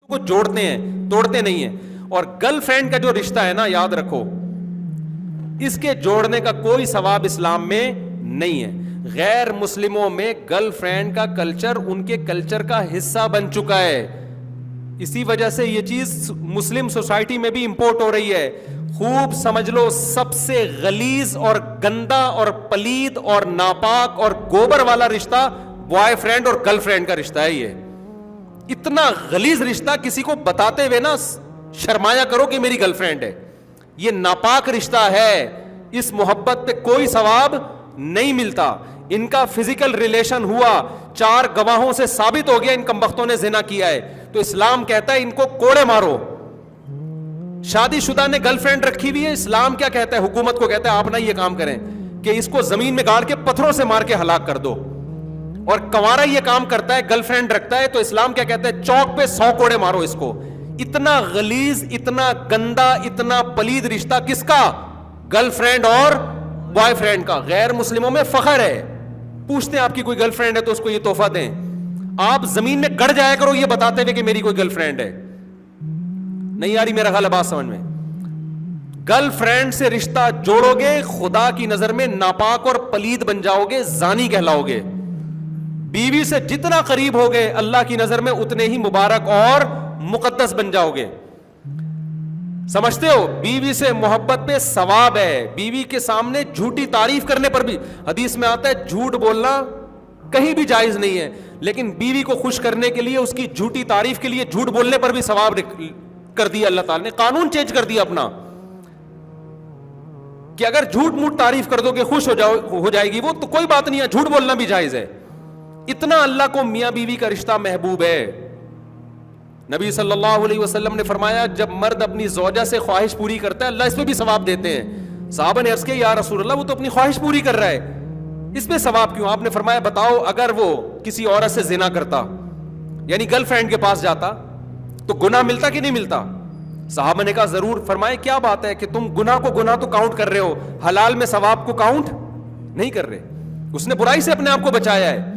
کو جوڑتے ہیں, توڑتے نہیں ہیں. اور گرل فرینڈ کا جو رشتہ ہے نا, یاد رکھو, اس کے جوڑنے کا کوئی ثواب اسلام میں نہیں ہے. غیر مسلموں میں گرل فرینڈ کا کلچر ان کے کلچر کا حصہ بن چکا ہے. اسی وجہ سے یہ چیز مسلم سوسائٹی میں بھی امپورٹ ہو رہی ہے. خوب سمجھ لو, سب سے غلیظ اور گندا اور پلید اور ناپاک اور گوبر والا رشتہ بوائے فرینڈ اور گرل فرینڈ کا رشتہ ہے. یہ اتنا غلیظ رشتہ, کسی کو بتاتے ہوئے نا شرمایا کرو کہ میری گرل فرینڈ ہے. یہ ناپاک رشتہ ہے, اس محبت پہ کوئی ثواب نہیں ملتا. ان کا فزیکل ریلیشن ہوا, 4 گواہوں سے ثابت ہو گیا ان کمبختوں نے زنا کیا ہے, تو اسلام کہتا ہے ان کو کوڑے مارو. شادی شدہ نے گرل فرینڈ رکھی ہوئی ہے, اسلام کیا کہتا ہے, حکومت کو کہتا ہے آپ نہ یہ کام کریں کہ اس کو زمین میں گاڑ کے پتھروں سے مار کے ہلاک کر دو. اور کنوارا یہ کام کرتا ہے, گرل فرینڈ رکھتا ہے, تو اسلام کیا کہتا ہے, چوک پہ 100 کوڑے مارو اس کو. اتنا غلیظ, اتنا گندا, اتنا پلید رشتہ کس کا, گرل فرینڈ اور بوائے فرینڈ کا. غیر مسلموں میں فخر ہے, پوچھتے ہیں آپ کی کوئی گرل فرینڈ ہے تو اس کو یہ تحفہ دیں. آپ زمین میں گڑ جایا کرو یہ بتاتے ہوئے کہ میری کوئی گرل فرینڈ ہے. نہیں آ رہی میرا خیال ہے بات سمجھ میں؟ گرل فرینڈ سے رشتہ جوڑو گے, خدا کی نظر میں ناپاک اور پلید بن جاؤ گے, زانی کہلاؤ گے. بیوی سے جتنا قریب ہوگے اللہ کی نظر میں اتنے ہی مبارک اور مقدس بن جاؤ گے. سمجھتے ہو, بیوی سے محبت پہ ثواب ہے. بیوی کے سامنے جھوٹی تعریف کرنے پر بھی, حدیث میں آتا ہے جھوٹ بولنا کہیں بھی جائز نہیں ہے, لیکن بیوی کو خوش کرنے کے لیے, اس کی جھوٹی تعریف کے لیے جھوٹ بولنے پر بھی ثواب کر دیا. اللہ تعالیٰ نے قانون چینج کر دیا اپنا, کہ اگر جھوٹ موٹ تعریف کر دو کہ خوش ہو جائے گی وہ, تو کوئی بات نہیں ہے, جھوٹ بولنا بھی جائز ہے. اتنا اللہ کو میاں بیوی کا رشتہ محبوب ہے. نبی صلی اللہ علیہ وسلم نے فرمایا جب مرد اپنی زوجہ سے خواہش پوری کرتا ہے اللہ اس پہ بھی ثواب دیتے ہیں. صحابہ نے عرض کیا یا رسول اللہ وہ تو اپنی خواہش پوری کر رہا ہے, اس پہ ثواب کیوں؟ آپ نے فرمایا بتاؤ اگر وہ کسی عورت سے زنا کرتا, یعنی گرل فرینڈ کے پاس جاتا, تو گناہ ملتا کہ نہیں ملتا؟ صحابہ نے کہا ضرور. فرمائے کیا بات ہے کہ تم گناہ کو گناہ تو کاؤنٹ کر رہے ہو, حلال میں ثواب کو کاؤنٹ نہیں کر رہے. اس نے برائی سے اپنے آپ کو بچایا ہے.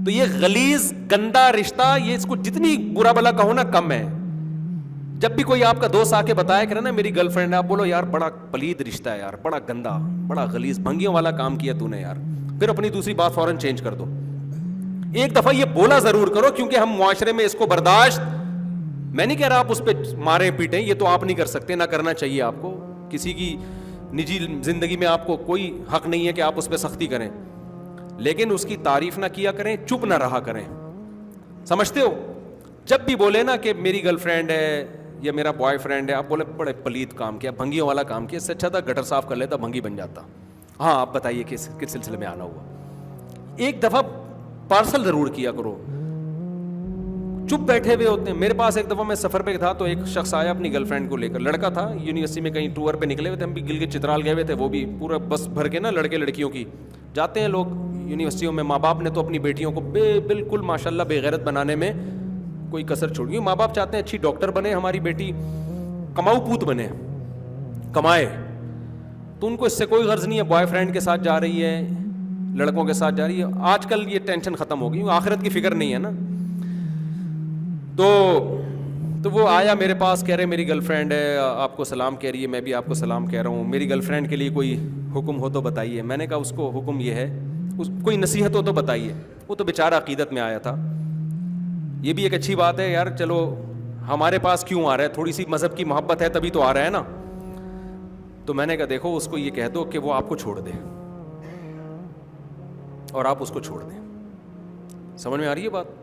تو یہ غلیظ گندا رشتہ, یہ اس کو جتنی برا بلا کہو نا کم ہے. جب بھی کوئی آپ کا دوست آ کے بتایا کرے نا میری گرل فرینڈ ہے, آپ بولو یار بڑا پلید رشتہ ہے یار, بڑا گندا, بڑا غلیظ, بھنگیوں والا کام کیا تو نے یار. پھر اپنی دوسری بات فوراً چینج کر دو. ایک دفعہ یہ بولا ضرور کرو, کیونکہ ہم معاشرے میں اس کو برداشت, میں نہیں کہہ رہا آپ اس پہ مارے پیٹیں, یہ تو آپ نہیں کر سکتے, نہ کرنا چاہیے آپ کو. کسی کی نجی زندگی میں آپ کو کوئی حق نہیں ہے کہ آپ اس پہ سختی کریں, لیکن اس کی تعریف نہ کیا کریں, چپ نہ رہا کریں. سمجھتے ہو؟ جب بھی بولے نا کہ میری گرل فرینڈ ہے یا میرا بوائے فرینڈ ہے, آپ بولے بڑے پلید کام کیا, بھنگیوں والا کام کیا, اس سے اچھا تھا گٹر صاف کر لیتا, بھنگی بن جاتا. ہاں آپ بتائیے کس سلسلے میں آنا ہوا. ایک دفعہ پارسل ضرور کیا کرو. چپ بیٹھے ہوئے ہوتے ہیں. میرے پاس ایک دفعہ میں سفر پہ تھا تو ایک شخص آیا اپنی گرل فرینڈ کو لے کر, لڑکا تھا, یونیورسٹی میں کہیں ٹور پہ نکلے ہوئے تھے, ہم بھی گلگت چترال گئے ہوئے تھے, وہ بھی پورا بس بھر کے نا لڑکے لڑکیوں کی جاتے ہیں لوگ یونیورسٹیوں میں. ماں باپ نے تو اپنی بیٹیوں کو بالکل ماشاءاللہ بے غیرت بنانے میں کوئی کسر چھوڑ گئی. ماں باپ چاہتے ہیں اچھی ڈاکٹر بنے ہماری بیٹی, کماؤ پوت بنے, کمائے, تو ان کو اس سے کوئی غرض نہیں ہے. بوائے فرینڈ کے ساتھ جا رہی ہے, لڑکوں کے ساتھ جا رہی ہے. آج کل یہ ٹینشن ختم ہو گئی, آخرت کی فکر نہیں ہے نا. تو وہ آیا میرے پاس, کہہ رہے میری گرل فرینڈ ہے, آپ کو سلام کہہ رہی ہے, میں بھی آپ کو سلام کہہ رہا ہوں, میری گرل فرینڈ کے لیے کوئی حکم ہو تو بتائیے. میں نے کہا اس کو حکم یہ ہے, کوئی نصیحت ہو تو بتائیے. وہ تو بیچارہ عقیدت میں آیا تھا. یہ بھی ایک اچھی بات ہے یار, چلو ہمارے پاس کیوں آ رہا ہے, تھوڑی سی مذہب کی محبت ہے تبھی تو آ رہا ہے نا. تو میں نے کہا دیکھو اس کو یہ کہہ دو کہ وہ آپ کو چھوڑ دے اور آپ اس کو چھوڑ دیں. سمجھ میں آ رہی ہے بات؟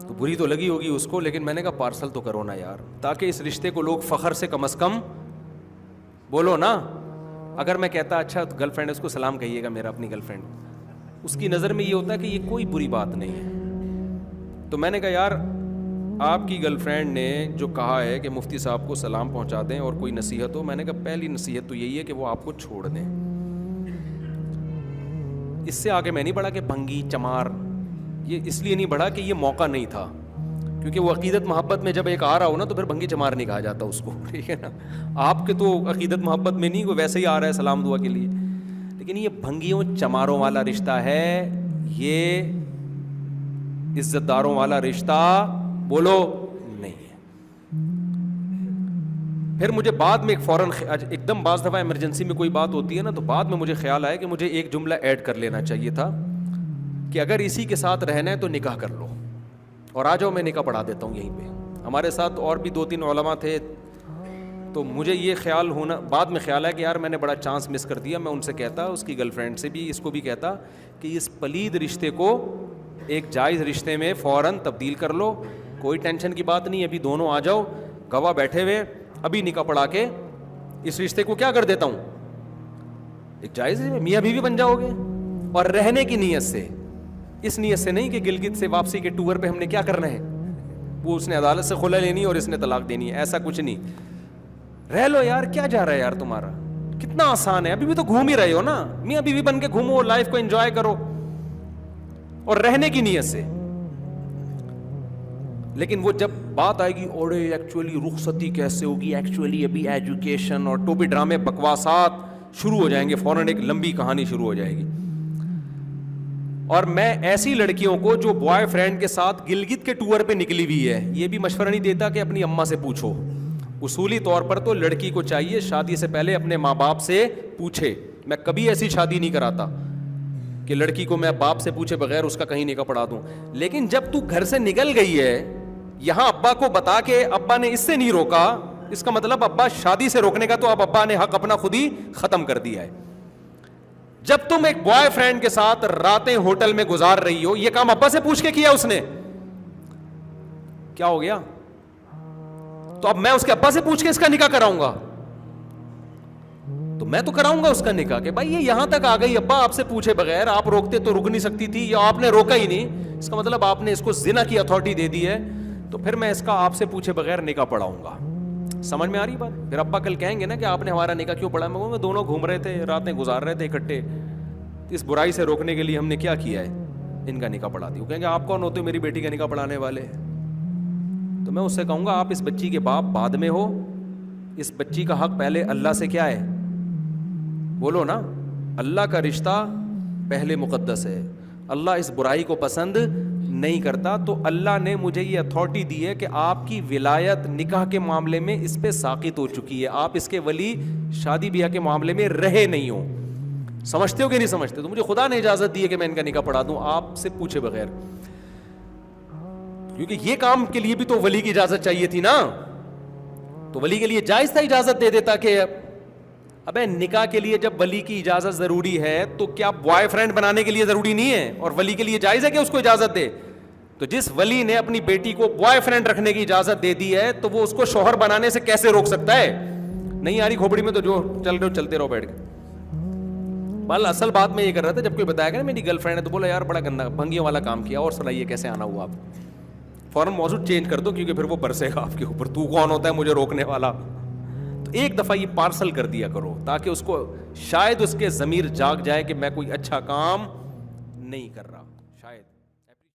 تو بری تو لگی ہوگی اس کو, لیکن میں نے کہا پارسل تو کرو نا یار, تاکہ اس رشتے کو لوگ فخر سے کم از کم بولو نا. اگر میں کہتا اچھا گرل فرینڈ ہے اس کو سلام کہیے گا میرا, اپنی گرل فرینڈ, اس کی نظر میں یہ ہوتا ہے کہ یہ کوئی بری بات نہیں ہے. تو میں نے کہا یار آپ کی گرل فرینڈ نے جو کہا ہے کہ مفتی صاحب کو سلام پہنچا دیں اور کوئی نصیحت ہو, میں نے کہا پہلی نصیحت تو یہی ہے کہ وہ آپ کو چھوڑ دیں. اس سے آگے میں نہیں بڑھا کہ بھنگی چمار, یہ اس لیے نہیں بڑھا کہ یہ موقع نہیں تھا, کیونکہ وہ عقیدت محبت میں جب ایک آ رہا ہو نا تو پھر بھنگی چمار نہیں کہا جاتا اس کو, ٹھیک ہے نا. آپ کے تو عقیدت محبت میں نہیں, وہ ویسے ہی آ رہا ہے سلام دعا کے لیے, لیکن یہ بھنگیوں چماروں والا رشتہ ہے, یہ عزت داروں والا رشتہ بولو نہیں ہے. پھر مجھے بعد میں ایک فوراً ایک دم بعض دفعہ ایمرجنسی میں کوئی بات ہوتی ہے نا, تو بعد میں مجھے خیال آیا کہ مجھے ایک جملہ ایڈ کر لینا چاہیے تھا کہ اگر اسی کے ساتھ رہنا ہے تو نکاح کر لو, اور آ جاؤ میں نکاح پڑھا دیتا ہوں یہیں پہ. ہمارے ساتھ اور بھی 2-3 علماء تھے, تو مجھے یہ خیال ہونا بعد میں خیال ہے کہ یار میں نے بڑا چانس مس کر دیا. میں ان سے کہتا, اس کی گرل فرینڈ سے بھی, اس کو بھی کہتا کہ اس پلید رشتے کو ایک جائز رشتے میں فوراً تبدیل کر لو, کوئی ٹینشن کی بات نہیں, ابھی دونوں آ جاؤ, گواہ بیٹھے ہوئے, ابھی نکاح پڑھا کے اس رشتے کو کیا کر دیتا ہوں, ایک جائز میاں بیوی بن جاؤ گے. اور رہنے کی نیت سے, اس نیت سے نہیں کہ گلگت سے واپسی کے ٹور پہ ہم نے کیا کرنا ہے, وہ اس نے عدالت سے خلع لینی اور اس نے طلاق دینی ہے, ایسا کچھ نہیں. رہ لو یار, کیا جا رہا ہے یار تمہارا, کتنا آسان ہے, ابھی بھی تو گھوم ہی رہے ہو نا, میاں بیوی بن کے گھومو, لائف کو انجوائے کرو اور رہنے کی نیت سے. لیکن وہ جب بات آئے گی اوڑے ایکچولی رخصتی کیسے ہوگی, ایکچولی ابھی ایجوکیشن اور ٹوپی ڈرامے بکواسات شروع ہو جائیں گے, فوراً ایک لمبی کہانی شروع ہو جائے گی. اور میں ایسی لڑکیوں کو جو بوائے فرینڈ کے ساتھ گلگت کے ٹور پہ نکلی ہوئی ہے, یہ بھی مشورہ نہیں دیتا کہ اپنی اماں سے پوچھو. اصولی طور پر تو لڑکی کو چاہیے شادی سے پہلے اپنے ماں باپ سے پوچھے. میں کبھی ایسی شادی نہیں کراتا کہ لڑکی کو میں باپ سے پوچھے بغیر اس کا کہیں نکاح پڑھا دوں. لیکن جب تو گھر سے نکل گئی ہے, یہاں ابا کو بتا کے ابا نے اس سے نہیں روکا, اس کا مطلب ابا شادی سے روکنے کا تو اب ابا نے حق اپنا خود ہی ختم کر دیا ہے. جب تم ایک بوائے فرینڈ کے ساتھ راتیں ہوٹل میں گزار رہی ہو, یہ کام ابا سے پوچھ کے کیا اس نے, کیا ہو گیا؟ تو اب میں اس کے ابا سے پوچھ کے اس کا نکاح کراؤں گا؟ تو میں تو کراؤں گا اس کا نکاح کہ بھائی یہ یہاں تک آ گئی, ابا آپ سے پوچھے بغیر, آپ روکتے تو رک نہیں سکتی تھی, یا آپ نے روکا ہی نہیں, اس کا مطلب آپ نے اس کو زنا کی اتھارٹی دے دی ہے, تو پھر میں اس کا آپ سے پوچھے بغیر نکاح پڑھاؤں گا. سمجھ میں آ رہی بات؟ پھر ابا کل کہیں گے نا کہ آپ نے ہمارا نکاح کیوں پڑھا. میں دونوں گھوم رہے تھے, راتیں گزار رہے تھے اکٹھے, اس برائی سے روکنے کے لیے ہم نے کیا کیا ہے, ان کا نکاح پڑھا دیا. کہیں گے آپ کون ہوتے ہو میری بیٹی کا نکاح پڑھانے والے؟ تو میں اس سے کہوں گا آپ اس بچی کے باپ بعد میں ہو, اس بچی کا حق پہلے اللہ سے کیا ہے, بولو نا, اللہ کا رشتہ پہلے مقدس ہے. اللہ اس برائی کو پسند نہیں کرتا, تو اللہ نے مجھے یہ اتھارٹی دی ہے کہ آپ کی ولایت نکاح کے معاملے میں اس پہ ساقط ہو چکی ہے, آپ اس کے ولی شادی بیاہ کے معاملے میں رہے نہیں ہو. سمجھتے ہو کہ نہیں سمجھتے؟ تو مجھے خدا نے اجازت دی ہے کہ میں ان کا نکاح پڑھا دوں آپ سے پوچھے بغیر, کیونکہ یہ کام کے لیے بھی تو ولی کی اجازت چاہیے تھی نا. تو ولی کے لیے جائز تھا اجازت دے دیتا کہ ابے نکاح کے لیے جب ولی کی اجازت ضروری ہے تو کیا بوائے فرینڈ بنانے کے لیے ضروری نہیں ہے, اور ولی کے لیے جائز ہے کہ اس کو اجازت دے. تو جس ولی نے اپنی بیٹی کو بوائے فرینڈ رکھنے کی اجازت دے دی ہے تو وہ اس کو شوہر بنانے سے کیسے روک سکتا ہے؟ نہیں آ رہی کھوپڑی میں تو جو چل رہے ہو چلتے رہو بیٹھ کے. بل اصل بات میں یہ کر رہا تھا, جب کوئی بتایا گیا میری گرل فرینڈ ہے, تو بولا یار بڑا گندا بھنگیوں والا کام کیا, اور صلاح یہ کیسے آنا ہوا. آپ فوراً موضوع چینج کر دو, کیونکہ پھر وہ برسے گا آپ کے اوپر, تو کون ہوتا ہے مجھے روکنے والا. تو ایک دفعہ یہ پارسل کر دیا کرو, تاکہ اس کو شاید اس کے ضمیر جاگ جائے کہ میں کوئی اچھا کام نہیں کر رہا.